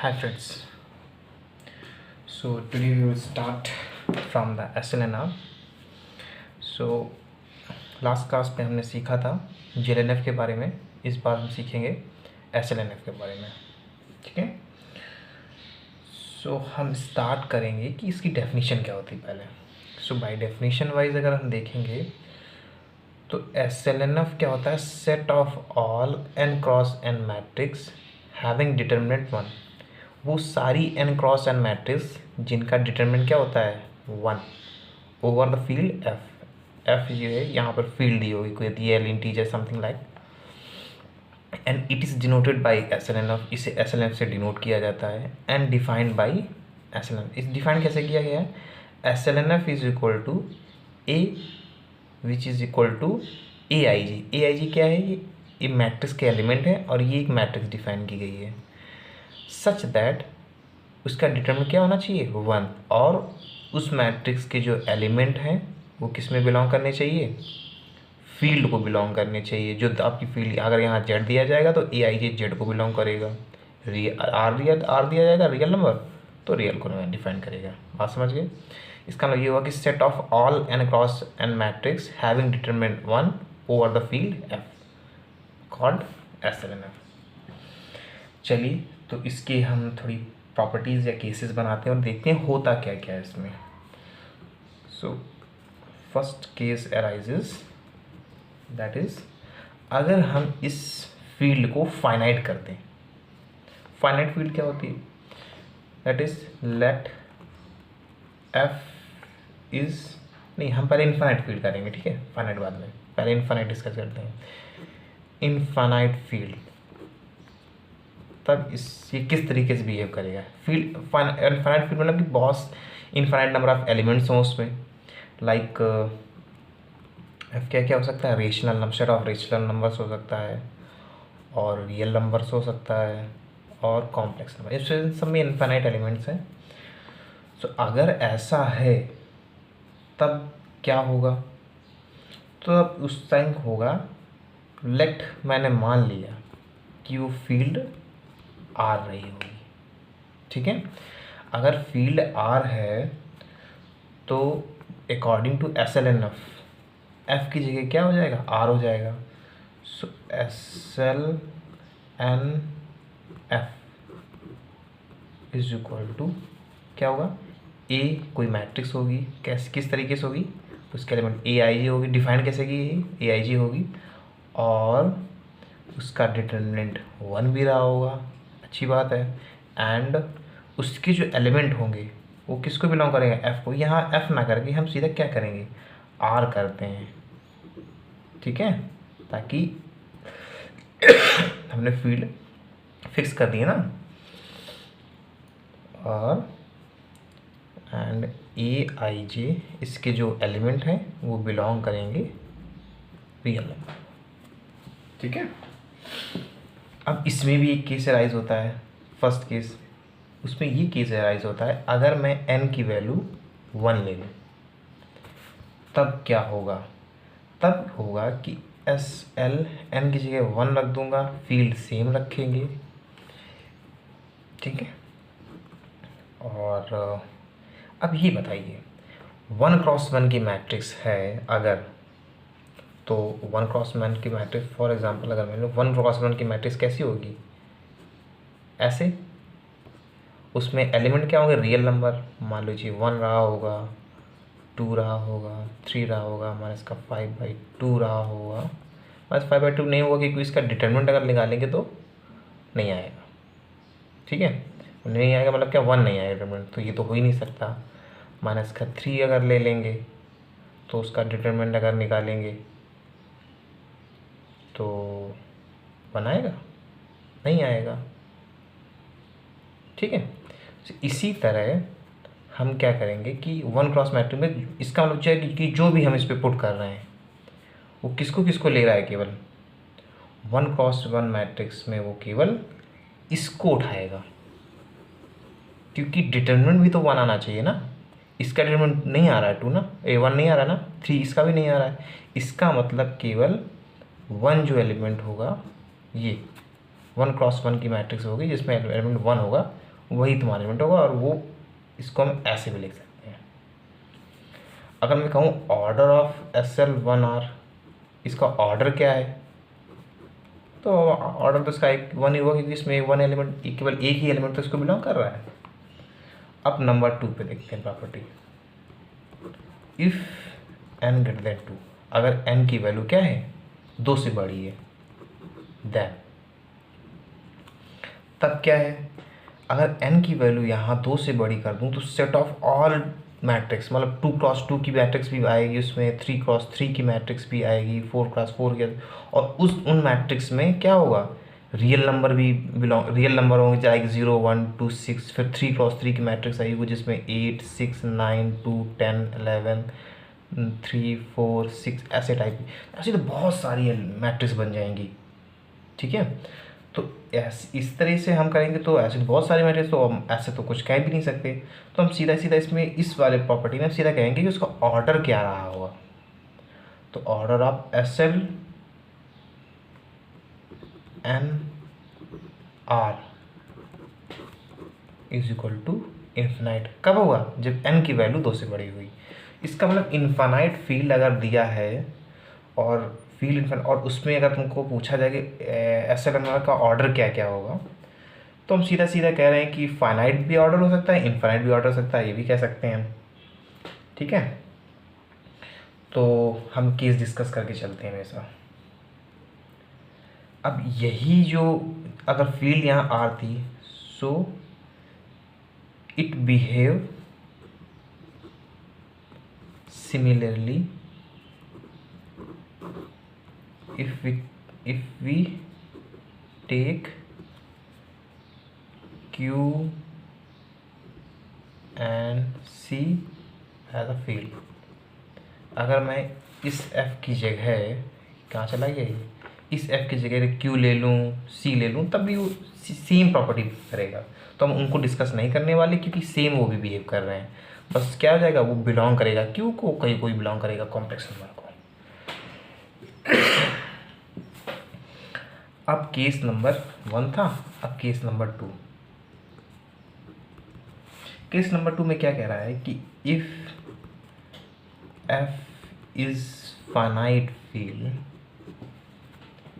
Hi friends. So today we will start from the SLNR. So last class में हमने सीखा था JLNF के बारे में. इस बार हम सीखेंगे SLNF के बारे में. ठीक है. सो हम स्टार्ट करेंगे कि इसकी डेफिनेशन क्या होती है पहले. सो बाय डेफिनेशन वाइज अगर हम देखेंगे तो SLNF क्या होता है? Set of all n cross n matrix having determinant 1. वो सारी n क्रॉस n मैट्रिक्स जिनका डिटर्मिनेंट क्या होता है? 1 over the field f. f जो है यहाँ पर फील्ड दी होगी, कोई real integer something like, and it is denoted by SLNF. इसे SLNF से डिनोट किया जाता है एंड डिफाइंड बाई SLNF. इस डिफाइन कैसे किया गया है? SLNF is equal to a which is equal to AIG. AIG क्या है? ये मैट्रिक्स के एलिमेंट है और ये एक मैट्रिक्स डिफाइन की गई है सच दैट उसका डिटरमिनेंट क्या होना चाहिए? 1. और उस मैट्रिक्स के जो एलिमेंट हैं वो किस में बिलोंग करने चाहिए? फील्ड को बिलोंग करने चाहिए. जो आपकी फील्ड, अगर यहाँ जेड दिया जाएगा तो AIG जेड को बिलोंग करेगा. आर दिया जाएगा रियल नंबर तो रियल को डिफाइन करेगा. बात समझ गए? इसका मतलब ये हुआ कि set of all n cross n matrix having determinant 1 over the field f called SLNF. चलिए तो इसके हम थोड़ी प्रॉपर्टीज़ या केसेस बनाते हैं और देखते हैं होता क्या क्या है इसमें. So first case arises, that is अगर हम इस फील्ड को फाइनाइट करते हैं. फाइनाइट फील्ड क्या होती है? That is let F is, नहीं हम पहले इनफाइनाइट फील्ड करेंगे. ठीक है, फाइनाइट बाद में, पहले इनफाइनाइट डिस्कस करते हैं. इनफाइनाइट फील्ड तब ये किस तरीके से बिहेव करेगा? फील्ड इनफाइनाइट फील्ड मतलब कि बहुत इनफाइनाइट नंबर ऑफ एलिमेंट्स हों उसमें. लाइक क्या क्या हो सकता है? Rational number, set of rational numbers हो सकता है और रियल नंबर्स हो सकता है और कॉम्प्लेक्स नंबर. इस सब में इनफाइनाइट एलिमेंट्स हैं. सो अगर ऐसा है तब क्या होगा? तो अब उस टाइम होगा लेट, मैंने मान लिया कि वो फील्ड आर रही होगी. ठीक है, अगर फील्ड आर है तो अकॉर्डिंग टू SLNF एफ की जगह क्या हो जाएगा? आर हो जाएगा. सो SLNF इज इक्वल टू क्या होगा? ए कोई मैट्रिक्स होगी, किस तरीके से होगी? उसके एलिमेंट AIG होगी. डिफाइन कैसे की? AIG होगी और उसका डिटर्मिनेंट 1 भी रहा होगा. अच्छी बात है. एंड उसके जो एलिमेंट होंगे वो किसको बिलोंग करेंगे? F को. यहाँ F ना करके हम सीधा क्या करेंगे? R करते हैं. ठीक है, ताकि हमने फील्ड फिक्स कर दी है ना. और एंड AIJ इसके जो एलिमेंट हैं वो बिलोंग करेंगे रियल नंबर. ठीक है. अब इसमें भी एक केस अराइज होता है. फर्स्ट केस, उसमें ये केस अराइज होता है अगर मैं n की वैल्यू 1 ले लूँ तब क्या होगा? तब होगा कि SLN की जगह 1 रख दूंगा, फील्ड सेम रखेंगे. ठीक है. और अब ये बताइए 1 क्रॉस 1 की मैट्रिक्स है अगर, तो 1 क्रॉस 1 की मैट्रिक्स फॉर एग्जांपल अगर मैं लूँ 1 क्रॉस 1 की मैट्रिक्स कैसी होगी? ऐसे. उसमें एलिमेंट क्या होंगे? Real number. मान लीजिए 1 रहा होगा, 2 रहा होगा, 3 रहा होगा, -5/2 रहा होगा. -5/2 नहीं होगा क्योंकि इसका डिटरमिनेंट अगर निकालेंगे तो नहीं आएगा. ठीक है, नहीं आएगा मतलब क्या? 1 नहीं आएगा डिटरमिनेंट, तो ये तो हो ही नहीं सकता. -3 अगर ले लेंगे तो उसका डिटरमिनेंट अगर निकालेंगे तो 1 आएगा? नहीं आएगा. ठीक है. तो इसी तरह हम क्या करेंगे कि 1 क्रॉस मैट्रिक्स में इसका मतलब है कि जो भी हम इस पर पुट कर रहे हैं वो किसको किसको ले रहा है? केवल 1 क्रॉस 1 मैट्रिक्स में वो केवल इसको उठाएगा, क्योंकि डिटरमिनेंट भी तो 1 आना चाहिए ना. इसका डिटरमिनेंट नहीं आ रहा है 2 ना, 1 नहीं आ रहा ना, 3 इसका भी नहीं आ रहा है. इसका मतलब केवल 1 जो एलिमेंट होगा, ये 1 क्रॉस 1 की मैट्रिक्स होगी जिसमें एलिमेंट 1 होगा, वही तुम्हारा एलिमेंट होगा, और वो इसको हम ऐसे भी लिख सकते हैं। अगर मैं कहूँ ऑर्डर ऑफ SL1R, इसका ऑर्डर क्या है, तो ऑर्डर तो इसका एक वन ही होगा, क्योंकि इसमें वन एलिमेंट, केवल एक ही एलिमेंट तो इसको बिलोंग कर रहा है। अब नंबर 2 पे देखते हैं property, if n greater than 2, अगर n की वैल्यू क्या है, 2 से बड़ी है, देन तब क्या है, अगर n की वैल्यू यहाँ 2 से बड़ी कर दूँ तो सेट ऑफ ऑल मैट्रिक्स, मतलब 2x2 की मैट्रिक्स भी आएगी उसमें, 3x3 की मैट्रिक्स भी आएगी, 4x4 की, और उन मैट्रिक्स में क्या होगा, रियल नंबर भी रियल नंबर होंगे, जाएगी 0 1 2 6, फिर 3x3 की मैट्रिक्स आएगी जिसमें 8 6 9 2 10 11 3 4 6, ऐसे टाइप की, ऐसी तो बहुत सारी मैट्रिक्स बन जाएंगी। ठीक है, तो ऐसे इस तरह से हम करेंगे तो ऐसे तो बहुत सारे मैट्रिक्स, तो हम ऐसे तो कुछ कह भी नहीं सकते, तो हम सीधा सीधा इसमें इस वाले प्रॉपर्टी में सीधा कहेंगे कि उसका ऑर्डर क्या रहा होगा। तो order of SL n R is equal to infinite, कब होगा, जब n की वैल्यू 2 से बड़ी हुई। इसका मतलब इन्फानाइट फील्ड अगर दिया है और फील्ड इन्फिनाइट, और उसमें अगर तुमको पूछा जाए कि SL का ऑर्डर क्या क्या होगा, तो हम सीधा सीधा कह रहे हैं कि फाइनाइट भी ऑर्डर हो सकता है, इनफाइनाइट भी ऑर्डर हो सकता है, ये भी कह सकते हैं हम। ठीक है, तो हम केस डिस्कस करके चलते हैं हमेशा। अब यही जो अगर फील्ड यहाँ आर थी, so it behave similarly if we take Q and C as a field, अगर मैं इस F की जगह, कहाँ चला गया ये, इस F की जगह Q ले लूँ, C ले लूँ, तब भी वो सेम प्रॉपर्टी करेगा। तो हम उनको डिस्कस नहीं करने वाले, क्योंकि सेम वो भी बिहेव कर रहे हैं। बस क्या हो जाएगा, वो बिलोंग करेगा Q को, कहीं कोई बिलोंग करेगा कॉम्प्लेक्स नंबर को। अब केस नंबर 1 था, अब केस नंबर 2। केस नंबर 2 में क्या कह रहा है कि if f is finite field,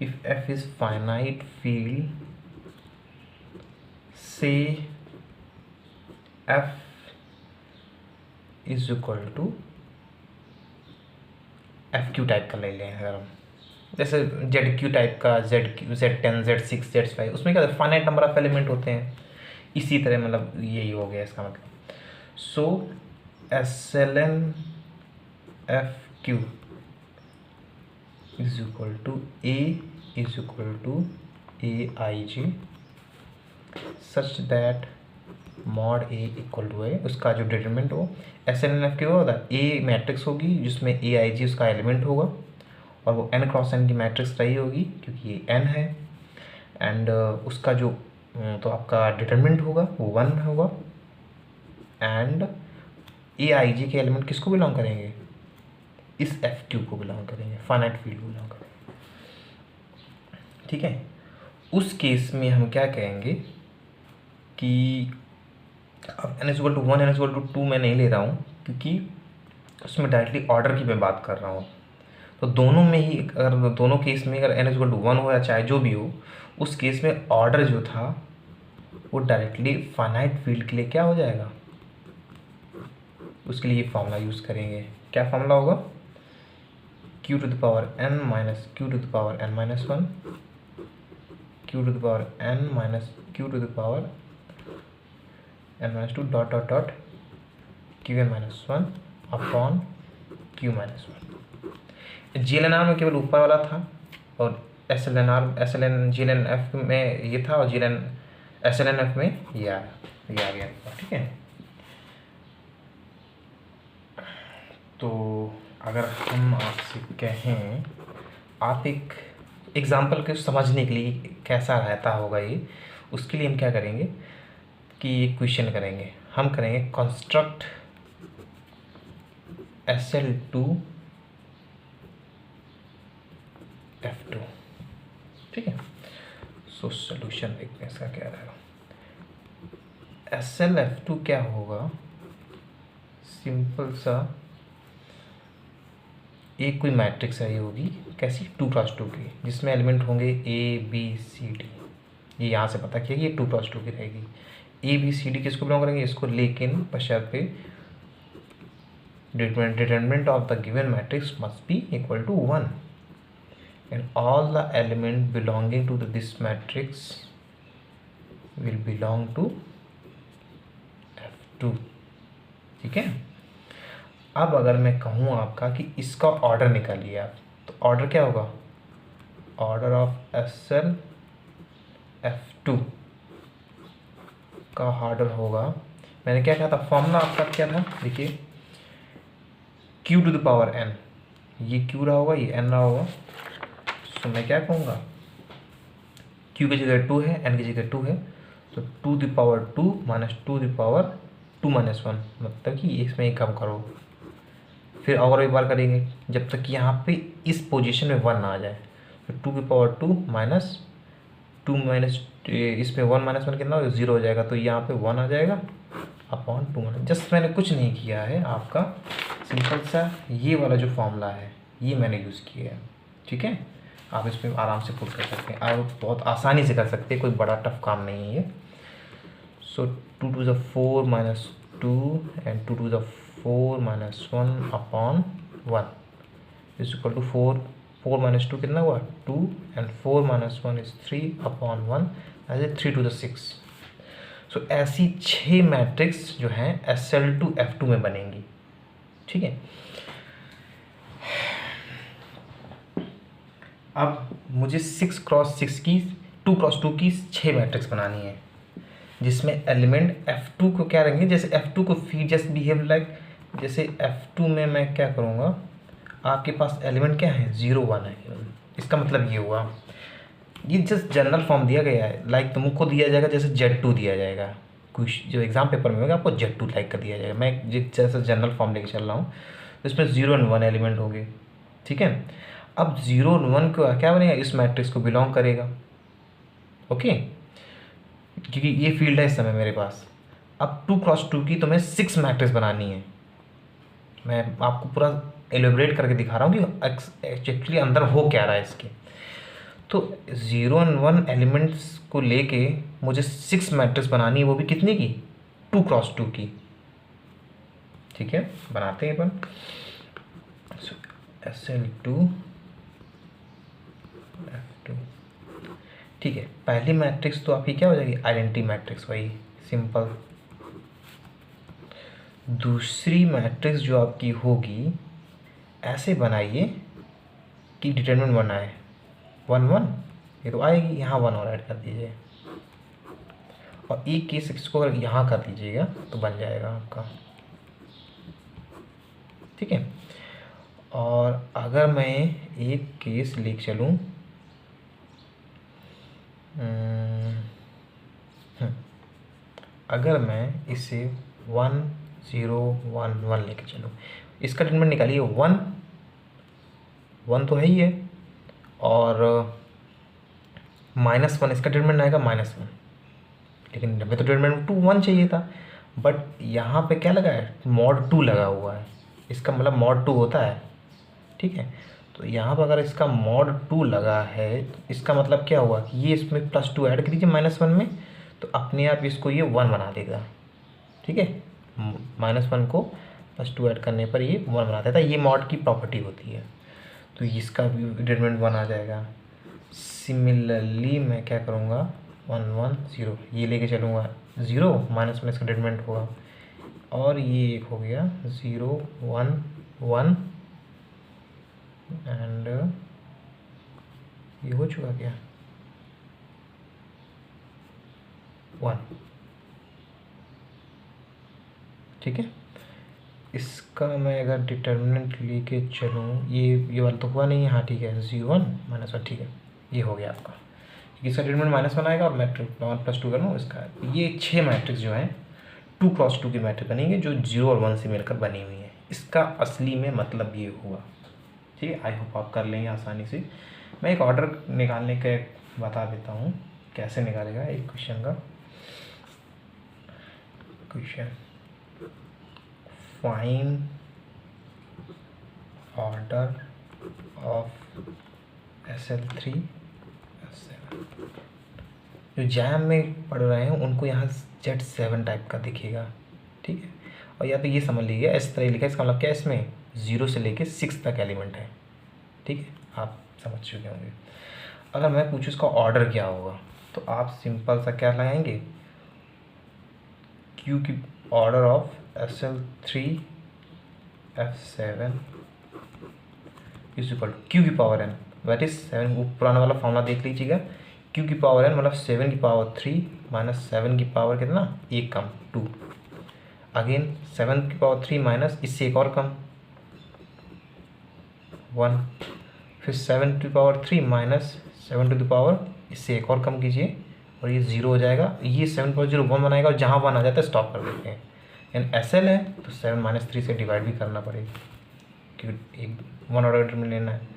if f is finite field, say f is equal to FQ type का ले लें अगर हम, जैसे ZQ टाइप का, ZQ Z10 Z6 Z5, उसमें क्या फाइनाइट नंबर ऑफ एलिमेंट होते हैं, इसी तरह मतलब यही हो गया इसका मतलब। So SLN FQ is equal to A is equal to AIG such that mod A equal to A, उसका जो डिटरमिनेंट हो SLN FQ होगा, A मैट्रिक्स होगी जिसमें AIG उसका एलिमेंट होगा, और वो n क्रॉस n की मैट्रिक्स रही होगी क्योंकि ये n है, एंड उसका जो तो आपका डिटरमिनेंट होगा वो 1 होगा, एंड AIG के एलिमेंट किसको बिलोंग करेंगे, इस FQ को बिलोंग करेंगे, फाइनाइट फील्ड को बिलोंग करेंगे। ठीक है, उस केस में हम क्या कहेंगे कि अब n equal to 1 n equal to 2 मैं नहीं ले रहा हूँ, क्योंकि उसमें डायरेक्टली ऑर्डर की मैं बात कर रहा हूँ। तो दोनों में ही, अगर दोनों केस में अगर n इक्वल टू 1 हो या चाहे जो भी हो, उस केस में ऑर्डर जो था वो डायरेक्टली फाइनाइट फील्ड के लिए क्या हो जाएगा, उसके लिए फॉर्मूला यूज़ करेंगे। क्या फॉर्मूला होगा, q to the power n minus q to the power n minus 1, q to the power n minus q to the power n minus 2 dot dot dot qn minus 1 upon q minus 1। GLNR में केवल ऊपर वाला था, और GLNF में ये था, और SLNF में ये आ गया। ठीक है, तो अगर हम आपसे कहें, आप एक एग्जाम्पल के समझने के लिए कैसा रहता होगा ये, उसके लिए हम क्या करेंगे कि एक क्वेश्चन करेंगे, हम करेंगे कंस्ट्रक्ट SL2 F2। ठीक है, सो सोल्यूशन देखते हैं इसका क्या रहेगा। SLF2 क्या होगा, सिंपल सा एक कोई मैट्रिक्स आई होगी, कैसी, 2x2 की, जिसमें एलिमेंट होंगे ABCD। ये यहाँ से पता किया कि ये 2x2 की रहेगी। ABCD किसको बिलोंग करेंगे, इसको, लेकिन बशर्ते determinant of the given matrix must be equal to 1 and all the element belonging to this matrix will belong to F2। ठीक है। अब अगर मैं कहूँ आपका कि इसका ऑर्डर निकालिए आप, तो ऑर्डर क्या होगा, ऑर्डर ऑफ SLF2 का ऑर्डर होगा, मैंने क्या कहा था, फॉर्मूला आपका क्या था, देखिए, q to the power n, ये q रहा होगा, ये n रहा होगा। तो मैं क्या कहूँगा, q की जगह 2 है, n की जगह 2 है, तो 2 the power 2 minus 2 the power 2 minus 1, मतलब कि इसमें एक कम करो, फिर और एक बार करेंगे जब तक कि यहाँ पे इस पोजीशन में 1 ना आ जाए। तो 2 की पावर 2 माइनस 2 माइनस, इसमें 1 माइनस 1 कितना हो, 0 हो जाएगा, तो यहाँ पे 1 आ जाएगा अपॉन 2। जस्ट मैंने कुछ नहीं किया है, आपका सिंपल सा ये वाला जो फॉर्मूला है ये मैंने यूज़ किया है। ठीक है, आप इस पर आराम से पुट कर सकते हैं, आप बहुत आसानी से कर सकते हैं, कोई बड़ा टफ काम नहीं है ये। So 2 to the 4 minus 2 and 2 to the 4 minus 1 upon 1 is equal to 4 minus 2 कितना हुआ, 2 and 4 minus 1 is 3 upon 1 as a 3 to the 6। सो ऐसी 6 मैट्रिक्स जो हैं SL2F2 में बनेंगी। ठीक है, अब मुझे 6x6 की 2x2 की 6 मैट्रिक्स बनानी है, जिसमें एलिमेंट F2 को क्या रहेंगे, जैसे F2 को फीड जस्ट बिहेव लाइक, जैसे F2 में मैं क्या करूँगा, आपके पास एलिमेंट क्या है, 0 1 है। इसका मतलब ये हुआ, ये जस्ट जनरल फॉर्म दिया गया है, लाइक तुमको दिया जाएगा जैसे Z2 दिया जाएगा, कुछ जो एग्जाम पेपर में होगा आपको Z2 लाइक कर दिया जाएगा, मैं जैसे जनरल फॉर्म लेके चल रहा हूँ, तो इसमें 0 और 1 एलिमेंट होंगे। ठीक है, अब 0 और 1 को क्या बनेगा, इस मैट्रिक्स को बिलोंग करेगा। ओके, क्योंकि ये फील्ड है इस समय मेरे पास। अब 2x2 की तुम्हें 6 मैट्रिक्स बनानी है, मैं आपको पूरा एलोबरेट करके दिखा रहा हूँ कि एक्चुअली अंदर हो क्या रहा है इसके। तो 0 और 1 एलिमेंट्स को लेके मुझे 6 मैट्रिक्स बनानी है, वो भी कितनी की, 2x2 की। ठीक है, बनाते हैं अपन। SL2F2। ठीक है, पहली मैट्रिक्स तो आपकी क्या हो जाएगी, आइडेंटिटी मैट्रिक्स, वही सिंपल। दूसरी मैट्रिक्स जो आपकी होगी, ऐसे बनाइए कि डिटरमिनेंट 1 आए, 1 1, ये तो आएगी, यहाँ 1 और ऐड कर दीजिए, और एक केस इसको अगर यहाँ कर दीजिएगा तो बन जाएगा आपका। ठीक है, और अगर मैं एक केस लेके चलूँ, अगर मैं इसे 1 0 1 1 लेके चलूँ, इसका डिटरमिनेंट निकालिए, 1 1 तो है ही है, और -1 इसका डिटरमिनेंट आएगा -1, लेकिन हमें तो डिटरमिनेंट 2 1 चाहिए था, बट यहाँ पे क्या लगा है, mod 2 लगा हुआ है, इसका मतलब mod 2 होता है। ठीक है, तो यहाँ पर अगर इसका mod 2 लगा है, तो इसका मतलब क्या हुआ कि ये इसमें +2 ऐड कर दीजिए -1 में, तो अपने आप इसको ये 1 बना देगा। ठीक है, -1 को +2 ऐड करने पर ये 1 बना देता है, ये mod की प्रॉपर्टी होती है, तो इसका भी डिटरमिनेंट 1 आ जाएगा। सिमिलरली मैं क्या करूँगा, 1 1 0 ये लेके चलूँगा, 0 -1 इसका डिटरमिनेंट होगा, और ये एक हो गया 0 1 1 एंड ये हो चुका क्या, 1। ठीक है, इसका मैं अगर डिटर्मिनेंट लेके चलूँ, ये वाला तो हुआ नहीं है, हाँ ठीक है, 0 1 -1, ठीक है, ये हो गया आपका, क्योंकि इसका डिटर्मिनेंट -1 आएगा, और मैट्रिक्स 1 + 2 करूँ इसका, ये 6 मैट्रिक्स जो हैं 2x2 की मैट्रिक्स बनेंगे, जो 0 और 1 से मिलकर बनी हुई है। इसका असली में मतलब ये हुआ। ठीक है, आई होप आप कर लेंगे आसानी से। मैं एक ऑर्डर निकालने का बता देता हूँ कैसे निकालेगा एक क्वेश्चन का। Equation, find order of SL3 S7। जो जैम में पढ़ रहे हैं उनको यहाँ Z7 टाइप का दिखेगा, ठीक है। और या तो ये समझ लीजिए इस तरह लिखा है, इसका मतलब क्या है, इसमें 0 से लेके 6 तक एलिमेंट है, ठीक है, आप समझ चुके होंगे। अगर मैं पूछूँ इसका ऑर्डर क्या होगा तो आप सिंपल सा क्या लगाएंगे, क्यू की order of SL3 F7 is equal to q की पावर n, दैट इज 7। वो पुराना वाला फॉर्मूला देख लीजिएगा, क्यू की पावर n मतलब 7 की पावर 3 माइनस 7 की पावर कितना, एक कम 2, अगेन 7 की पावर 3 माइनस इससे एक और कम 1, फिर 7 to power 3 minus 7 to the power इससे एक और कम कीजिए और ये 0 हो जाएगा। ये 7.0 1 बनाएगा और जहाँ 1 आ जाता है स्टॉप कर देते हैं। एंड SL है तो 7 माइनस 3 से डिवाइड भी करना पड़ेगा क्योंकि एक 1 ऑर्डर में लेना है।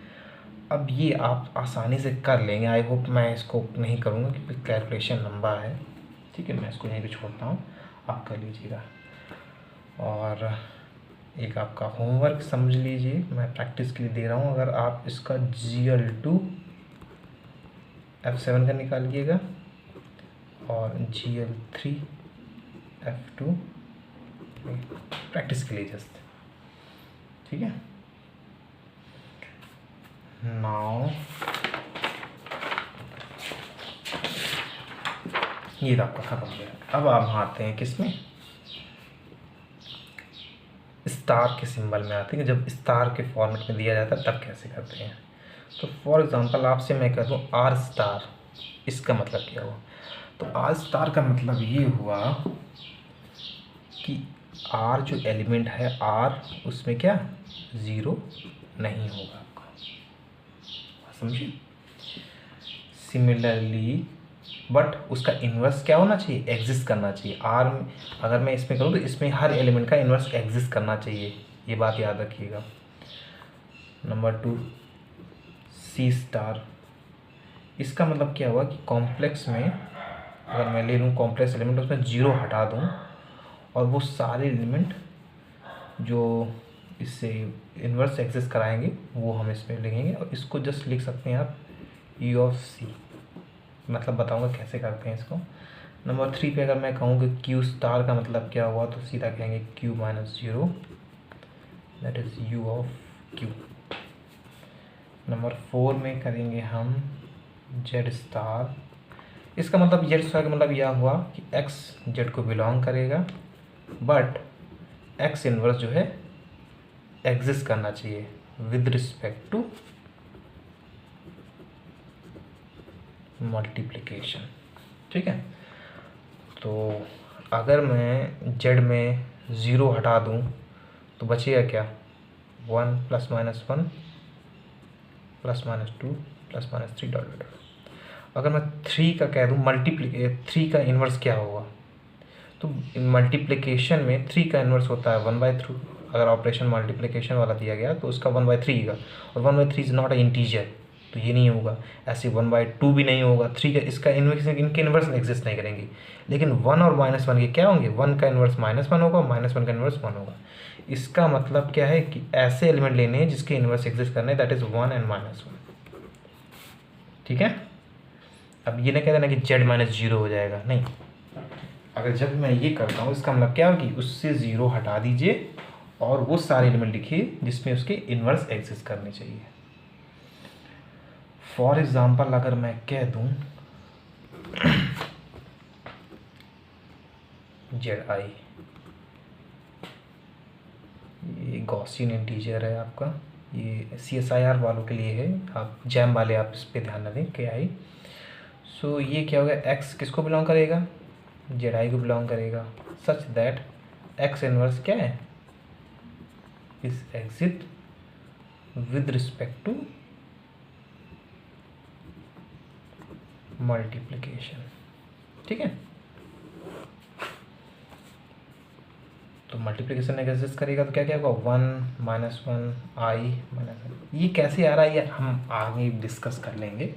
अब ये आप आसानी से कर लेंगे, आई होप। मैं इसको नहीं करूँगा क्योंकि कैलकुलेशन लंबा है, ठीक है, मैं इसको यहीं पे छोड़ता हूँ, आप कर लीजिएगा। और एक आपका होमवर्क समझ लीजिए, मैं प्रैक्टिस के लिए दे रहा हूँ। अगर आप इसका GL2 F7 का निकालिएगा और GL3 F2 प्रैक्टिस के लिए जस्ट, ठीक है। नाउ ये आपका खत्म हो गया। अब आप आते हैं किस में, स्टार के सिंबल में आते हैं। जब स्टार के फॉर्मेट में दिया जाता है तब कैसे करते हैं। तो फॉर एग्जांपल आपसे मैं कह दूँ R स्टार, इसका मतलब क्या हुआ। तो R स्टार का मतलब ये हुआ कि R जो एलिमेंट है R, उसमें क्या 0 नहीं होगा आपका, समझिए। सिमिलरली बट उसका इन्वर्स क्या होना चाहिए, एग्जिस्ट करना चाहिए। R अगर मैं इसमें करूँ तो इसमें हर एलिमेंट का इन्वर्स एग्जिस्ट करना चाहिए, ये बात याद रखिएगा। नंबर 2 C स्टार, इसका मतलब क्या हुआ कि कॉम्प्लेक्स में अगर मैं ले लूँ कॉम्प्लेक्स एलिमेंट, उसमें 0 हटा दूँ और वो सारे एलिमेंट जो इससे इन्वर्स एग्जिस्ट कराएंगे वो हम इसमें लिखेंगे। और इसको जस्ट लिख सकते हैं आप U ऑफ C, मतलब बताऊंगा कैसे करते हैं इसको। नंबर 3 पे अगर मैं कहूँ कि Q स्टार का मतलब क्या हुआ तो सीधा कहेंगे Q minus 0, that is U of Q। Number 4 में करेंगे हम Z स्टार, इसका मतलब Z स्टार का मतलब यह हुआ कि X Z को बिलोंग करेगा बट X इन्वर्स जो है एग्जिस्ट करना चाहिए विद रिस्पेक्ट टू मल्टीप्लिकेशन, ठीक है। तो अगर मैं Z में 0 हटा दूं तो बचेगा क्या, 1 plus minus 1 plus minus 2 plus minus 3 dot dot. अगर मैं 3 का कह दूं 3 का इन्वर्स क्या होगा, तो मल्टीप्लिकेशन में 3 का इन्वर्स होता है 1/3। अगर ऑपरेशन मल्टीप्लिकेशन वाला दिया गया तो उसका 1/3 का, और 1/3 इज़ नॉट अ इंटीजर, तो ये नहीं होगा। ऐसे 1/2 भी नहीं होगा। 3 का इसका इन्वर्स, इनके इन्वर्स एग्जिस्ट नहीं करेंगे। लेकिन 1 और -1 के क्या होंगे, 1 का इन्वर्स -1 होगा, -1 का इन्वर्स 1 होगा। इसका मतलब क्या है कि ऐसे एलिमेंट लेने हैं जिसके इन्वर्स एग्जिस्ट करने हैं, दैट इज़ 1 एंड -1, ठीक है। अब ये ना कहते ना कि Z - 0 हो जाएगा, नहीं। अगर जब मैं ये करता हूँ इसका मतलब क्या होगी, उससे 0 हटा दीजिए और वो सारे एलिमेंट लिखिए जिसमें उसके इन्वर्स एग्जिस्ट करने चाहिए। फॉर एग्जाम्पल अगर मैं कह दूँ ZI, ये गॉसियन इंटीजर है आपका, ये CSIR वालों के लिए है, आप जैम वाले आप इस पर ध्यान रखें KI। सो ये क्या होगा, X किसको बिलोंग करेगा, ZI को बिलोंग करेगा, सच दैट X इनवर्स क्या है, इस exist with respect to multiplication, ठीक है। तो मल्टीप्लिकेशन एग्जिस्ट करेगा तो क्या क्या होगा, 1 -1 I -1। ये कैसे आ रहा है ये हम आगे डिस्कस कर लेंगे,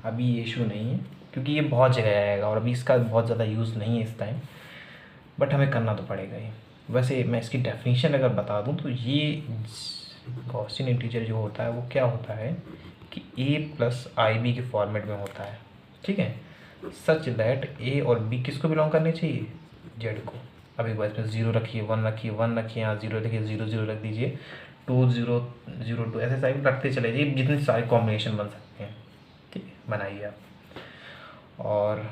अभी ये इशू नहीं है क्योंकि ये बहुत जगह आएगा और अभी इसका बहुत ज़्यादा यूज़ नहीं है इस टाइम। बट हमें करना तो पड़ेगा ही। वैसे मैं इसकी डेफिनेशन अगर बता दूं तो ये गॉसियन इंटीजर जो होता है वो क्या होता है कि a प्लस आई बी के फॉर्मेट में होता है, ठीक है, सच दैट a और b किसको बिलोंग करने चाहिए, z को। अब एक बार इसमें 0 रखिए, 1 रखिए, 1 रखिए, यहाँ 0 रखिए, 0 0 रख दीजिए, 2 0 0 2, ऐसे साइड रखते चले जाइए, जितने सारे कॉम्बिनेशन बन सकते हैं, ठीक है, बनाइए आप। और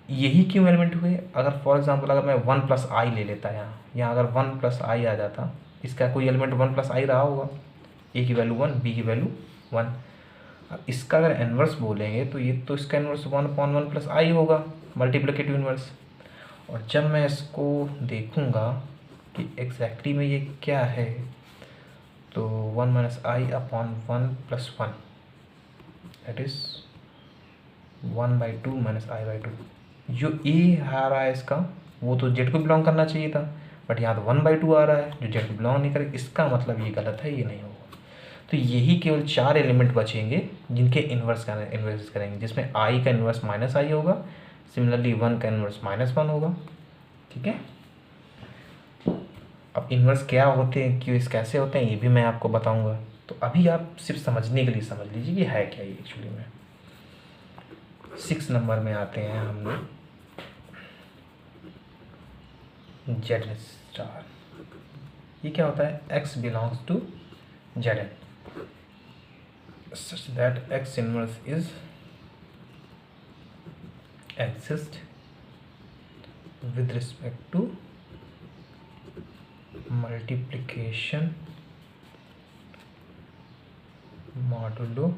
यही क्यों एलिमेंट हुए, अगर फॉर एग्जांपल अगर मैं 1 प्लस आई ले लेता यहाँ अगर 1 प्लस आई आ जाता, इसका कोई एलिमेंट 1 प्लस आई रहा होगा, ए की वैल्यू 1, बी की वैल्यू 1। अब इसका अगर इन्वर्स बोलेंगे तो ये तो इसका इन्वर्स 1/1 प्लस आई होगा, मल्टीप्लिकेटिव इन्वर्स। और जब मैं इसको देखूँगा कि एग्जैक्टली में ये क्या है, तो 1 minus I upon 1 plus 1 that is 1/2 minus I by 2। जो ए आ रहा है इसका वो तो जेड को बिलोंग करना चाहिए था, बट यहाँ तो 1/2 आ रहा है जो जेड को बिलोंग नहीं करे, इसका मतलब ये गलत है, ये नहीं होगा। तो यही केवल 4 एलिमेंट बचेंगे जिनके इन्वर्स करेंगे, जिसमें आई का इन्वर्स माइनस आई होगा, सिमिलरली 1 का इन्वर्स -1 होगा, ठीक है। अब इन्वर्स क्या होते हैं, क्यों इस कैसे होते हैं, ये भी मैं आपको बताऊंगा। तो अभी आप सिर्फ समझने के लिए समझ लीजिए कि है क्या ये एक्चुअली में। 6 नंबर में आते हैं हम लोग, जेड स्टार। ये क्या होता है, x belongs to Zn such that x inverse is exist with respect to multiplication modulo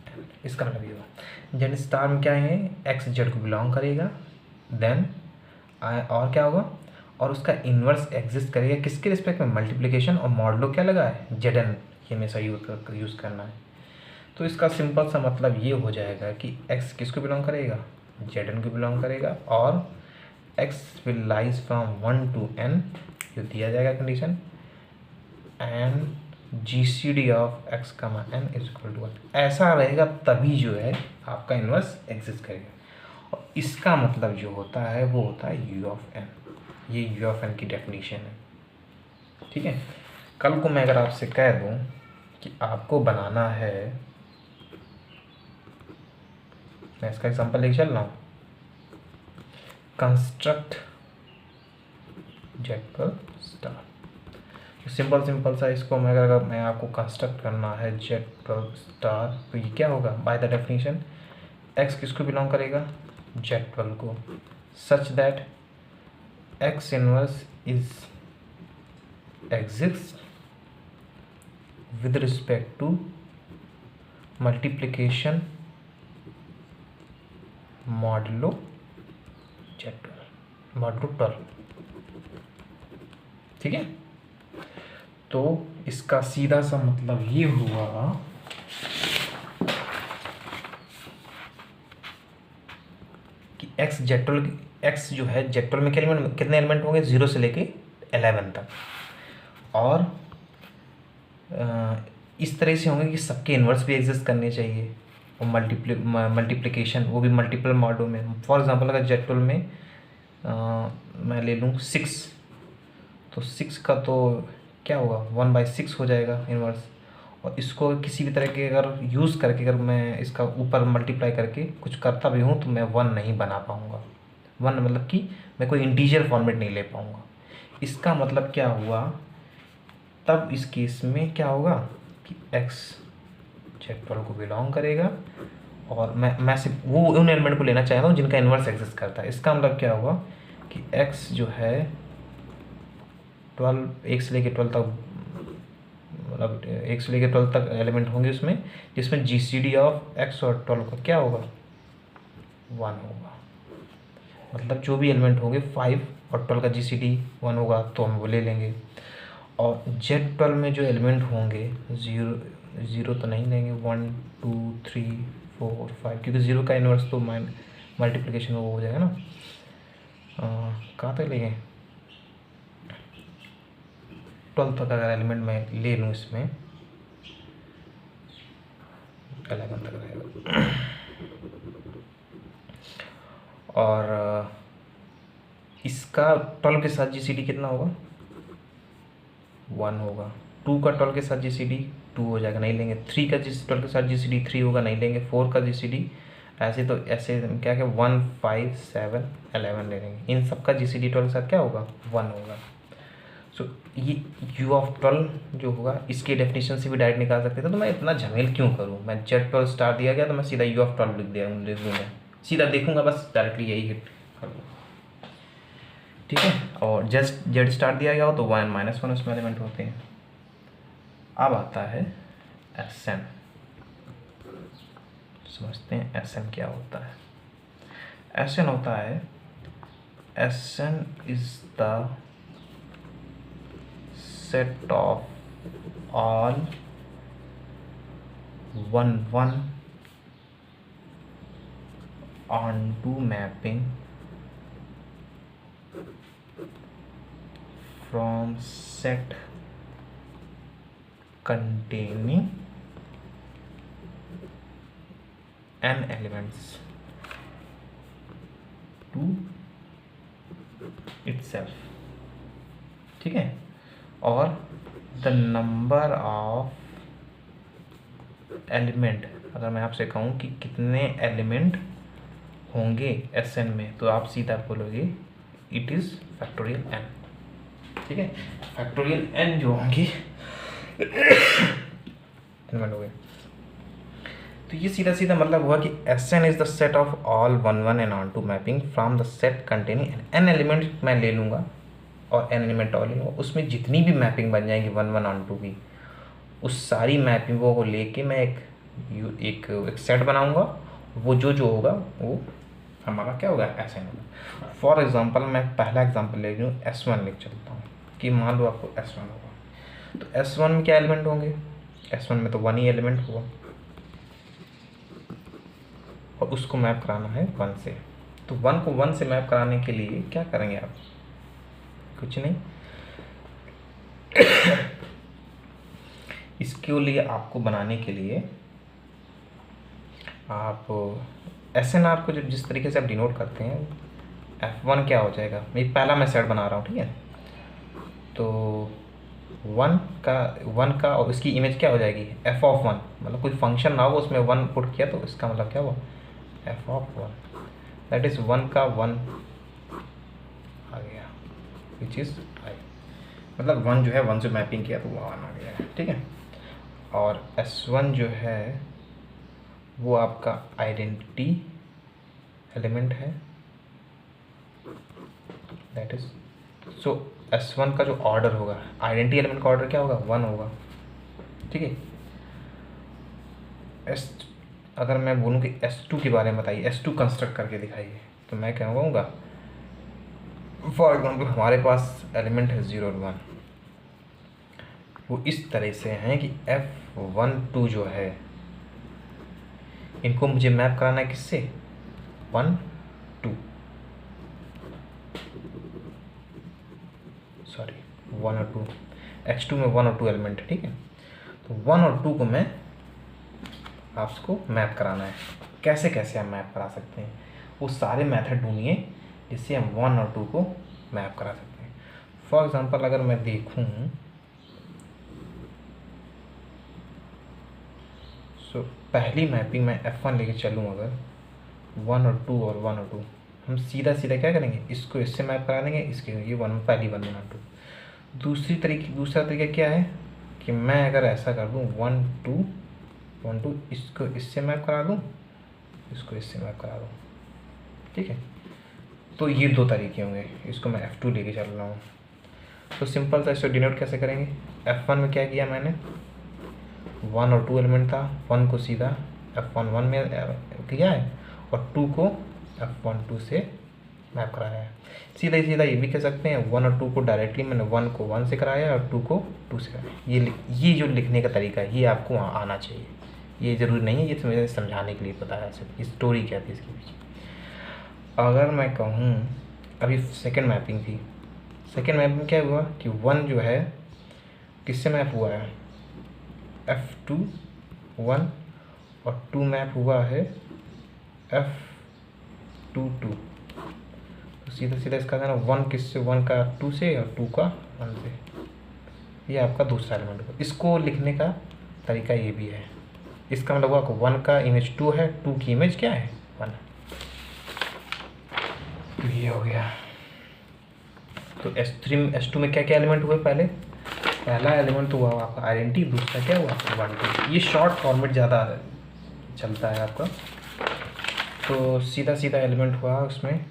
n। इसका मतलब ये हुआ जेड स्टार में क्या है, x जेड को बिलोंग करेगा, देन और क्या होगा, और उसका इन्वर्स एग्जिस्ट करेगा किसके रिस्पेक्ट में, मल्टीप्लिकेशन, और मॉडलो क्या लगा है, Zn, ये हमेशा यूज़ करना है। तो इसका सिंपल सा मतलब ये हो जाएगा कि x किसको बिलोंग करेगा, Zn को बिलोंग करेगा, और x will lies from 1 to n, जो दिया जाएगा condition, and GCD of x, n is equal to 1। ऐसा रहेगा तभी जो है आपका इन्वर्स एग्जिस्ट करेगा। और इसका मतलब जो होता है वो होता है u ऑफ n। ये u ऑफ n की डेफिनेशन है, ठीक है। कल को मैं अगर आपसे कह दूं कि आपको बनाना है, मैं इसका एग्जांपल लेके चल रहा हूँ, कंस्ट्रक्ट जेड स्टार। सिंपल सा इसको मैं अगर मैं आपको कंस्ट्रक्ट करना है जेड स्टार, तो ये क्या होगा, बाय द डेफिनेशन x किसको बिलोंग करेगा, Z12 को, such that x inverse is exist with respect to multiplication modulo Z12 modulo 12, ठीक है। तो इसका सीधा सा मतलब ये हुआ कि x जो है Z12 में कितने एलिमेंट होंगे, 0 से लेके 11 तक, और इस तरह से होंगे कि सबके इन्वर्स भी एग्जिस्ट करने चाहिए, और मल्टीप्लिकेशन वो भी मल्टीपल मॉडो में। फॉर एग्जांपल अगर Z12 में मैं ले लूँ 6, तो 6 का तो क्या होगा, 1/6 हो जाएगा इन्वर्स। और इसको किसी भी तरह के अगर यूज़ करके अगर मैं इसका ऊपर मल्टीप्लाई करके कुछ करता भी हूँ तो मैं 1 नहीं बना पाऊँगा। 1 मतलब कि मैं कोई इंटीजर फॉर्मेट नहीं ले पाऊँगा। इसका मतलब क्या हुआ, तब इस केस में क्या होगा कि x Z12 को बिलोंग करेगा, और मैं सिर्फ वो उन एलिमेंट को लेना चाहता हूँ जिनका इन्वर्स एग्जिस्ट करता है। इसका मतलब क्या हुआ कि x जो है 12, 1 से लेके 12 तक, मतलब 1 से लेके 12 तक एलिमेंट होंगे उसमें, जिसमें GCD ऑफ x और 12 का क्या होगा, 1 होगा। मतलब जो भी एलिमेंट होंगे 5 और 12 का GCD 1 होगा तो हम वो ले लेंगे। और Z12 में जो एलिमेंट होंगे 0 तो नहीं लेंगे, 1 2 3 4 5, क्योंकि 0 का इन्वर्स तो मल्टीप्लिकेशन वो हो जाएगा ना। कहाँ तक लेंगे, 12 तक अगर एलिमेंट मैं ले लूँ इसमें 11 तक रहेगा। और इसका 12 के साथ GCD कितना होगा, 1 होगा। 2 का 12 के साथ GCD 2 हो जाएगा, नहीं लेंगे। 3 का 12 के साथ GCD 3 होगा, नहीं लेंगे। 4 का GCD ऐसे तो ऐसे क्या क्या 1 5 7 11 ले लेंगे। इन सब का GCD 12 के साथ क्या होगा, 1 होगा। सो ये U(12) जो होगा इसकी डेफिनेशन से भी डायरेक्ट निकाल सकते थे, तो मैं इतना झमेल क्यों करूँ। मैं Z12 स्टार दिया गया तो मैं सीधा U(12) लिख दूँगा, सीधा देखूंगा बस, डायरेक्टली यही हिट कर लूँ, ठीक है। और जस्ट Z स्टार दिया गया हो तो 1 -1 उसमें एलिमेंट होते हैं। अब आता है Sn, समझते हैं Sn क्या होता है। Sn होता है, Sn is the set of all 1 onto mapping from set containing n elements to itself, ठीक है। और द नंबर ऑफ एलिमेंट, अगर मैं आपसे कहूँ कि कितने एलिमेंट होंगे Sn में, तो आप सीधा बोलोगे इट इज़ फैक्टोरियल n, ठीक है। फैक्टोरियल n जो होंगे एलिमेंट हो गए। तो ये सीधा सीधा मतलब हुआ कि Sn is the set of all 1 and onto mapping from the set containing n element मैं ले लूँगा और n एलिमेंट और ले लूँगा, उसमें जितनी भी मैपिंग बन जाएगी 1 ऑन टू की, उस सारी मैपिंगों को लेके मैं एक सेट बनाऊँगा। वो जो होगा वो हमारा क्या होगा, Sn होगा। फॉर एग्जांपल मैं पहला एग्जांपल ले लूँ, S1 लिख चलता हूँ कि मान लो आपको S1 होगा, तो S1 में क्या एलिमेंट होंगे, S1 में तो 1 ही एलिमेंट होगा और उसको मैप कराना है 1 से। तो 1 को 1 से मैप कराने के लिए क्या करेंगे आप, कुछ नहीं। इसके लिए आपको बनाने के लिए आप SNR को जब जिस तरीके से आप डिनोट करते हैं, F1 क्या हो जाएगा, मैं पहला मैं सेट बना रहा हूँ, ठीक है। तो 1 का और इसकी इमेज क्या हो जाएगी, f(1), मतलब कोई फंक्शन ना हो उसमें 1 पुट किया तो इसका मतलब क्या हुआ, f(1), दैट इज़ 1 का 1 आ गया, विच इज़ i, मतलब 1 जो है 1 से मैपिंग किया तो वो 1 आ गया, ठीक है। और S1 जो है वो आपका आइडेंटिटी एलिमेंट है, दैट इज सो S1 का जो ऑर्डर होगा, आइडेंटिटी एलिमेंट का ऑर्डर क्या होगा, 1 होगा, ठीक है। अगर मैं बोलूँ कि S2 के बारे में बताइए, S2 कंस्ट्रक्ट करके दिखाइए, तो मैं क्या कहूँगा, फॉर एग्जाम्पल हमारे पास एलिमेंट है 0 और 1, वो इस तरह से हैं कि F1 2 जो है इनको मुझे मैप कराना है किससे, 1 2 सॉरी 1 और 2, X2 में 1 और 2 एलिमेंट है, ठीक है। तो 1 और 2 को मैं आपको मैप कराना है। कैसे कैसे हम मैप करा सकते हैं, वो सारे मेथड ढूंढिए जिससे हम 1 और 2 को मैप करा सकते हैं। फॉर एग्जांपल अगर मैं देखूं, सो पहली मैपिंग मैं F1 लेके चलूँ, अगर 1 और 2 और 1 और 2, हम सीधा सीधा क्या करेंगे, इसको इससे मैप करा देंगे, इसके ये 1 पहली 1 और 2। दूसरा तरीका क्या है कि मैं अगर ऐसा कर दूँ 1 2, इसको इससे मैप करा दूँ, इसको इससे मैप करा दूँ, ठीक है। तो ये 2 तरीके होंगे, इसको मैं F2 लेके चल रहा हूँ। तो सिंपल सा इसको डिनोट कैसे करेंगे, F1 में क्या किया मैंने, 1 और 2 एलिमेंट था, 1 को सीधा F1 में किया है और 2 को F1 2 से मैप कराया है। सीधा ये भी कह सकते हैं 1 और 2 को डायरेक्टली मैंने 1 को 1 से कराया और 2 को 2 से कराया। ये जो लिखने का तरीका है ये आपको वहाँ आना चाहिए, ये ज़रूरी नहीं है, ये तो मुझे समझाने के लिए बताया सिर्फ, स्टोरी क्या थी इसके पीछे। अगर मैं कहूँ अभी सेकंड मैपिंग थी, सेकंड मैपिंग क्या हुआ कि 1 जो है किससे मैप हुआ है, F2 1 और 2 मैप हुआ है F2 2। तो सीधा सीधा इसका कहना 1 किससे, 1 का 2 से और 2 का 1 से, ये आपका दूसरा एलिमेंट होगा। इसको लिखने का तरीका ये भी है। इसका मतलब हुआ 1 का इमेज 2 है, 2 की इमेज क्या है 1। तो ये हो गया। तो S2 में क्या क्या एलिमेंट हुए, पहला एलिमेंट तो हुआ आपका आइडेंटिटी, दूसरा क्या हुआ आपका 1 2। ये शॉर्ट फॉर्मेट ज़्यादा चलता है आपका। तो सीधा सीधा एलिमेंट हुआ उसमें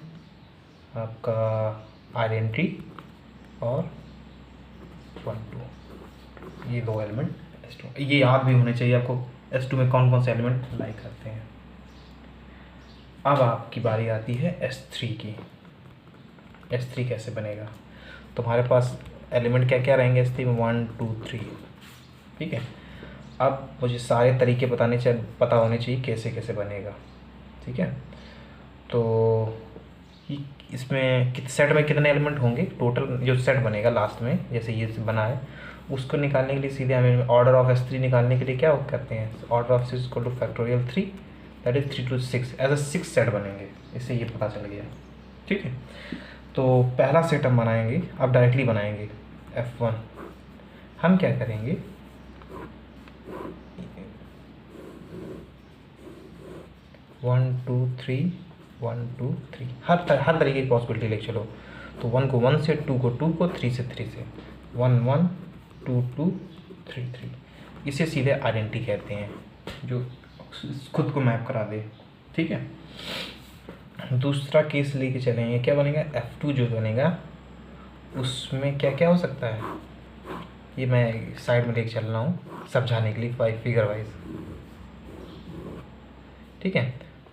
आपका आइडेंटिटी और 1 2, ये दो एलिमेंट S2। ये याद भी होने चाहिए आपको S2 में कौन कौन से एलिमेंट लाई करते हैं। अब आपकी बारी आती है S3 की। S3 कैसे बनेगा, तुम्हारे पास एलिमेंट क्या क्या रहेंगे S3 में, 1 2 3, ठीक है। अब मुझे सारे तरीके पता होने चाहिए कैसे कैसे बनेगा, ठीक है। तो इसमें सेट में कितने एलिमेंट होंगे, टोटल जो सेट बनेगा लास्ट में, जैसे ये बना है, उसको निकालने के लिए सीधे हमें ऑर्डर ऑफ S3 निकालने के लिए क्या करते हैं, order of 6 = factorial 3, that is 3 to 6, as a 6 set बनेंगे। इससे ये पता चल गया, ठीक है। तो पहला सेट हम बनाएंगे, अब डायरेक्टली बनाएंगे F1। हम क्या करेंगे, वन टू थ्री 1 2 3, हर तरीके की पॉसिबिलिटी लेके चलो। तो 1 को 1 से, 2 को 2 को, 3 से 3 से, 1 1 2 2 3 3। इसे सीधे आइडेंटिटी कहते हैं, जो खुद को मैप करा दे, ठीक है। दूसरा केस लेके चलेंगे, क्या बनेगा F2 जो बनेगा उसमें क्या क्या हो सकता है, ये मैं साइड में लेके चल रहा हूँ समझाने के लिए फिगर वाइज, ठीक है।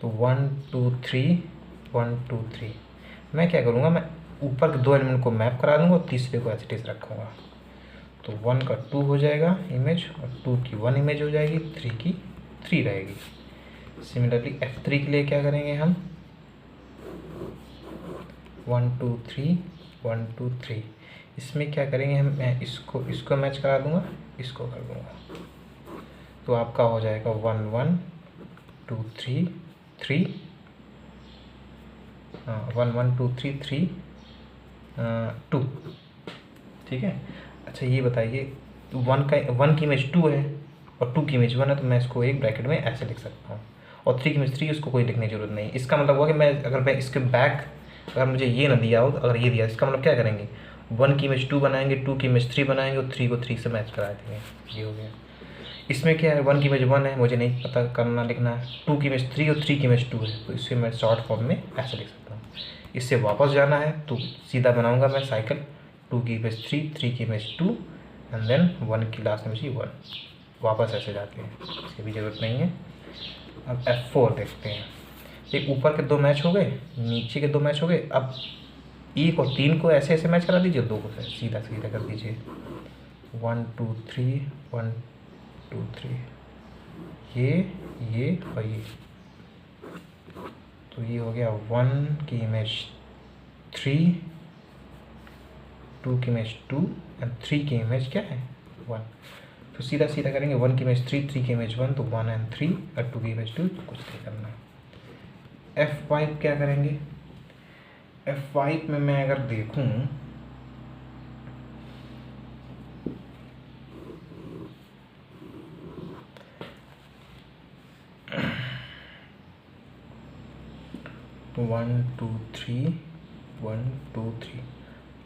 तो 1 2 3 1 2 3, मैं क्या करूँगा, मैं ऊपर के दो एलिमेंट को मैप करा दूँगा और तीसरे को एज इट इज रखूँगा। तो 1 का 2 हो जाएगा इमेज, और 2 की 1 इमेज हो जाएगी, 3 की 3 रहेगी। सिमिलरली F3 के लिए क्या करेंगे हम, 1 2 3 1 2 3, इसमें क्या करेंगे हम, मैं इसको मैच करा दूँगा, इसको कर दूँगा। तो आपका हो जाएगा 1 1 2 3 3, 1 1 2 3 3 2, ठीक है। अच्छा ये बताइए, 1 की इमेज 2 है और 2 की इमेज 1 है, तो मैं इसको एक ब्रैकेट में ऐसे लिख सकता हूँ, और 3 की इमेज 3, उसको कोई लिखने की जरूरत नहीं। इसका मतलब हुआ कि अगर इसके बैक अगर मुझे ये ना दिया हो, अगर ये दिया, इसका मतलब क्या करेंगे, 1 की इमेज 2 बनाएंगे, 2 की इमेज 3 बनाएंगे और 3 को 3 से मैच करा देंगे, ये हो गया। इसमें क्या है, 1 की इमेज 1 है, मुझे नहीं पता करना लिखना है, 2 की इमेज 3 और 3 की इमेज 2 है, तो इससे मैं शॉर्ट फॉर्म में ऐसे लिख सकता हूँ। इससे वापस जाना है तो सीधा बनाऊँगा मैं साइकिल, 2 की इमेज 3 3 की इमेज 2 एंड देन 1 की लास्ट इमेज 1, वापस ऐसे जाते हैं, इसकी भी ज़रूरत नहीं है। अब F4 देखते हैं, एक ऊपर के 2 मैच हो गए, नीचे के 2 मैच हो गए। अब 1 और 3 को ऐसे ऐसे मैच करा दीजिए, 2 को सीधा सीधा कर दीजिए, 1 2 3 1 2 3, ये और ये। तो ये हो गया 1 की इमेज 3, 2 की इमेज 2 एंड 3 की इमेज क्या है 1। तो सीधा सीधा करेंगे, 1 की इमेज 3 3 की इमेज 1, तो 1 एंड 3, और 2 की इमेज 2, तो कुछ नहीं करना। F5 क्या करेंगे, F5 में मैं अगर देखूं, तो 1 2 3 1 2 3,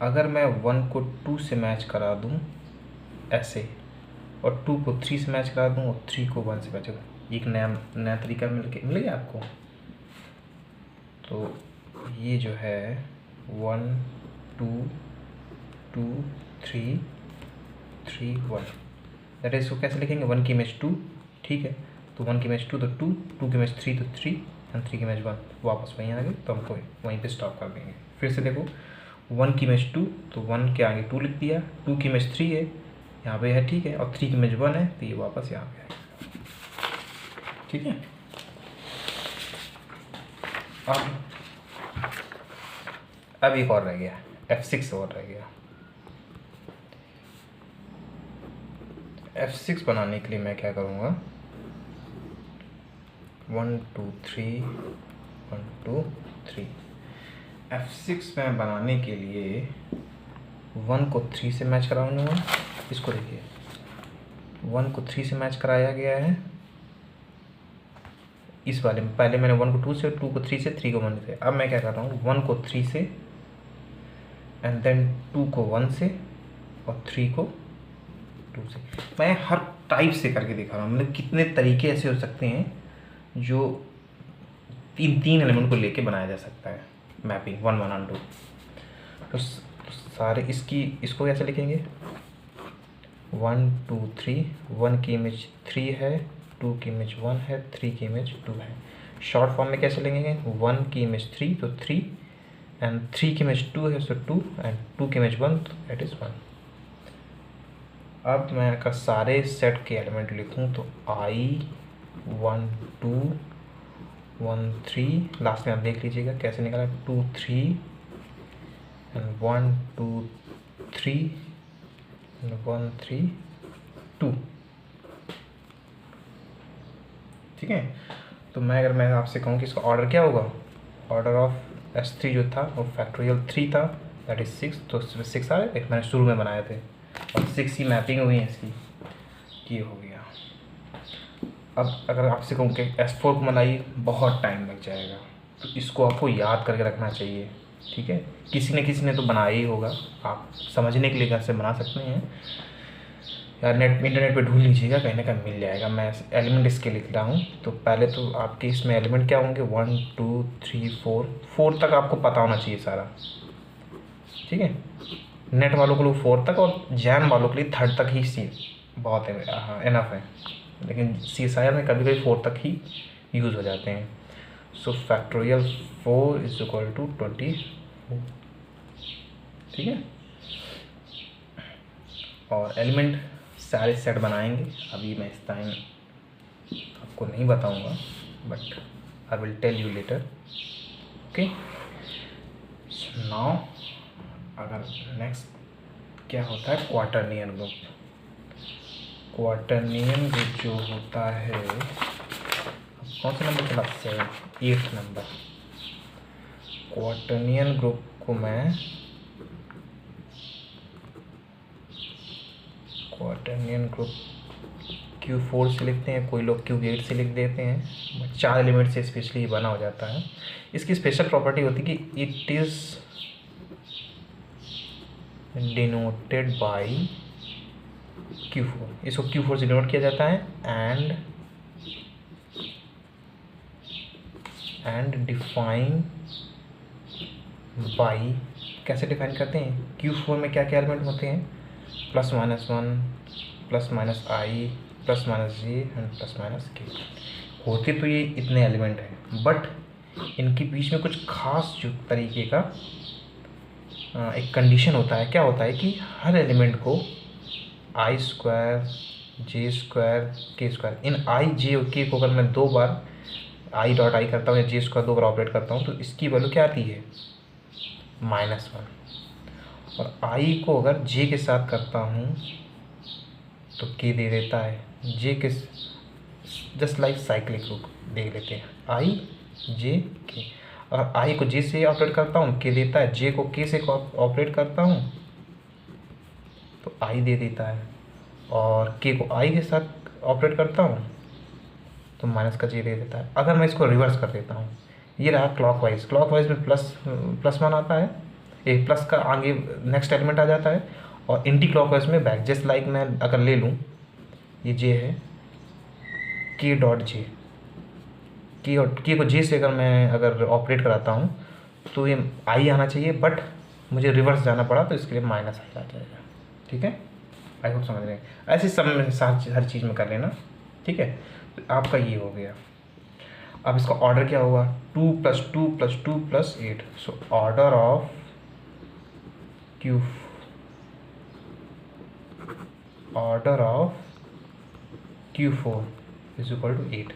अगर मैं 1 को 2 से मैच करा दूं ऐसे, और 2 को 3 से मैच करा दूं, और 3 को 1 से मैच करा, एक नया तरीका मिल गया आपको। तो ये जो है 1 2 2 3 3 1, दैट इज, इसको कैसे लिखेंगे, 1 की इमेज 2, ठीक है। तो 1 की इमेज 2 तो 2, 2 की इमेज 3 तो 3 एंड 3 की इमेज 1, वापस वहीं आ गए, तो हमको वहीं पे स्टॉप कर देंगे। फिर से देखो, 1 की इमेज 2, तो 1 के आगे 2 लिख दिया, 2 की इमेज 3 है, यहाँ पे है, ठीक है, और 3 की इमेज 1 है, तो ये वापस यहाँ पे आएगा, ठीक है। अब एक और रह गया, F6 और रह गया। F6 बनाने के लिए मैं क्या करूँगा, 1 2 3 1 2 3, F6 में बनाने के लिए 1 को 3 से मैच कराऊंगा। इसको देखिए, 1 को 3 से मैच कराया गया है इस वाले में। पहले मैंने 1 को 2 से, 2 को 3 से, 3 को 1 से। अब मैं क्या कर रहा हूँ, 1 को 3 से एंड देन 2 को 1 से और 3 को 2 से। मैं हर टाइप से करके दिखा रहा हूँ, मतलब कितने तरीके ऐसे हो सकते हैं जो तीन एलिमेंट को लेके बनाया जा सकता है मैपिंग 1 1 और 2। तो सारे इसको कैसे लिखेंगे, 1 2 3, 1 की इमेज 3 है, 2 की इमेज 1 है, 3 की इमेज 2 है। शॉर्ट फॉर्म में कैसे लिखेंगे, 1 की इमेज 3 तो 3 एंड 3 की इमेज 2 है सो 2 एंड 2 की इमेज 1 तो दैट इज़ 1। अब मैं अगर सारे सेट के एलिमेंट लिखूं तो I 1 2 1 3, लास्ट में आप देख लीजिएगा कैसे निकला, 2 3 एंड 1 2 3 एंड 1 3 2। ठीक है, तो अगर मैं आपसे कहूँ कि इसका ऑर्डर क्या होगा, ऑर्डर ऑफ S3 जो था वो फैक्टोरियल 3 था, दैट इज 6। तो 6 आ रहे, मैंने शुरू में बनाए थे और 6 ही मैपिंग हुई है इसकी, ये हो गया। अब अगर आपसे कहूँ कि S4 को बनाइए, बहुत टाइम लग जाएगा, तो इसको आपको याद करके रखना चाहिए। ठीक है, किसी ने तो बनाया ही होगा, आप समझने के लिए घर से बना सकते हैं या इंटरनेट पे ढूंढ लीजिएगा, कहीं ना कहीं मिल जाएगा। मैं एलिमेंट इसके लिख रहा हूँ, तो पहले तो आपके इसमें एलिमेंट क्या होंगे, 1 2 3 4 तक आपको पता होना चाहिए सारा। ठीक है, नेट वालों के लिए 4 तक और जैन वालों के लिए 3rd तक ही बहुत है, हाँ इनफ है। लेकिन CSIR में कभी कभी 4 तक ही यूज़ हो जाते हैं। सो फैक्टोरियल 4 इज इक्वल टू 20। ठीक है, और एलिमेंट सारे सेट बनाएंगे, अभी मैं इस टाइम आपको नहीं बताऊंगा, but I will tell you later. Okay, now अगर नेक्स्ट क्या होता है, क्वार्टरनियन ग्रुप। क्वार्टरनियन ग्रुप जो होता है, कौन सा नंबर चला, 8 नंबर। क्वार्टरनियन ग्रुप को मैं क्वार्टरनियन ग्रुप Q4 से लिखते हैं, कोई लोग Q8 से लिख देते हैं। 4 एलिमेंट से स्पेशली ये बना हो जाता है। इसकी स्पेशल प्रॉपर्टी होती है कि it is denoted by Q4। इसको Q4 से डिनोट किया जाता है एंड डिफाइन बाई, कैसे डिफाइन करते हैं, Q4 में क्या क्या एलिमेंट होते हैं, +-1 +-I +-J एंड +-K। होते तो ये इतने एलिमेंट हैं, बट इनके बीच में कुछ खास जो तरीके का एक कंडीशन होता है। क्या होता है कि हर एलिमेंट को I² J² K², in I J और K को अगर मैं 2 बार I.I करता हूँ या J² 2 बार ऑपरेट करता हूँ तो इसकी वैल्यू क्या आती है, -1। और I को अगर J के साथ करता हूँ तो K दे देता है, J के जस्ट लाइक साइक्लिक रूप देख लेते हैं, I J K। और I को J से ऑपरेट करता हूँ K देता है, J को K से ऑपरेट करता हूँ तो I दे देता है, और K को I के साथ ऑपरेट करता हूँ तो -J दे देता है। अगर मैं इसको रिवर्स कर देता हूँ, ये रहा क्लॉकवाइज में +1 आता है, ये प्लस का आगे नेक्स्ट एलिमेंट आ जाता है, और एंटी क्लॉकवाइज में बैक। जस्ट लाइक मैं अगर ले लूँ, ये J है, K.J, K को J से अगर ऑपरेट कराता हूँ तो ये I आना चाहिए, बट मुझे रिवर्स जाना पड़ा तो इसके लिए -I आ जाएगा। ठीक है, आई होप समझ रहे हैं। ऐसे सब में हर चीज़ में कर लेना। ठीक है, तो आपका ये हो गया। अब इसका ऑर्डर क्या होगा, 2 + 2 + 2 + 8। So order of Q4 is equal to 8।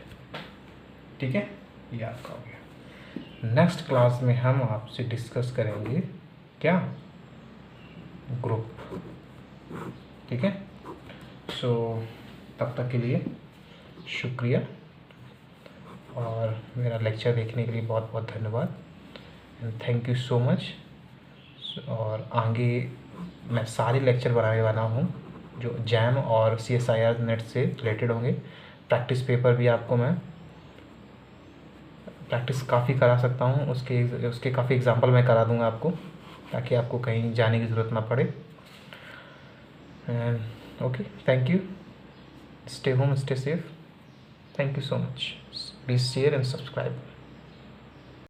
ठीक है, ये आपका हो गया। नेक्स्ट क्लास में हम आपसे डिस्कस करेंगे क्या, ग्रुप। ठीक है, सो तब तक के लिए शुक्रिया, और मेरा लेक्चर देखने के लिए बहुत बहुत धन्यवाद। Thank you so much. और आगे मैं सारे लेक्चर बनाने वाला हूँ जो जैम और CSIR नेट से रिलेटेड होंगे। प्रैक्टिस पेपर भी आपको मैं प्रैक्टिस काफ़ी करा सकता हूँ, उसके काफ़ी एग्जांपल मैं करा दूँगा आपको, ताकि आपको कहीं जाने की ज़रूरत ना पड़े। And okay, thank you, stay home, stay safe, thank you so much, please share and subscribe.